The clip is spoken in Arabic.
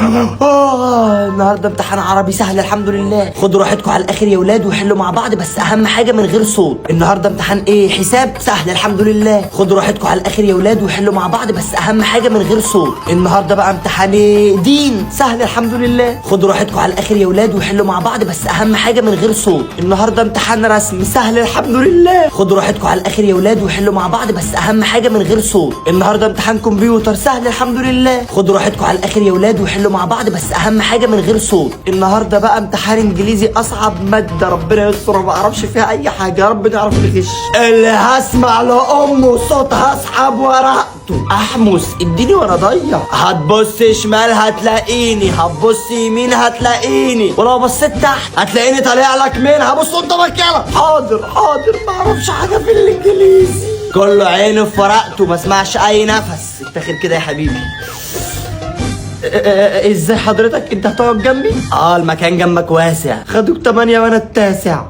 النهارده امتحان عربي سهل الحمد لله. خدوا راحتكم على الاخر يا ولاد وحلوا مع بعض، بس اهم حاجه من غير صوت. النهارده امتحان ايه؟ حساب سهل الحمد لله. خدوا راحتكم على الاخر يا ولاد وحلوا مع بعض، بس اهم حاجه من غير صوت. النهارده بقى امتحان ايه؟ دين سهل الحمد لله. خدوا راحتكم على الاخر يا ولاد وحلوا مع بعض، بس اهم حاجه من غير صوت. النهارده امتحان رسم سهل الحمد لله. خدوا راحتكم على الاخر يا ولاد وحلوا مع بعض، بس اهم حاجه من غير صوت. النهارده امتحان كمبيوتر سهل الحمد لله. خدوا راحتكم على الاخر يا ولاد وحلوا مع بعض، بس اهم حاجه من غير صوت. النهارده بقى امتحان انجليزي اصعب ماده، ربنا يستر ما اعرفش فيها اي حاجه، يا رب نعرف نغش. اللي هسمع لامه صوت هسحب ورقته. احمس اديني وانا ضيع. هتبص شمال هتلاقيني، هتبص يمين هتلاقيني، ولو بصيت تحت هتلاقيني طالع لك منها. بص انت مكانك. حاضر ما اعرفش حاجه في الانجليزي. كله عينه في ورقته ما اسمعش اي نفس. افتخر كده يا حبيبي. ازاي حضرتك انت هتقعد جنبي؟ المكان جنبك واسع. خدوك 8 وانا التاسع.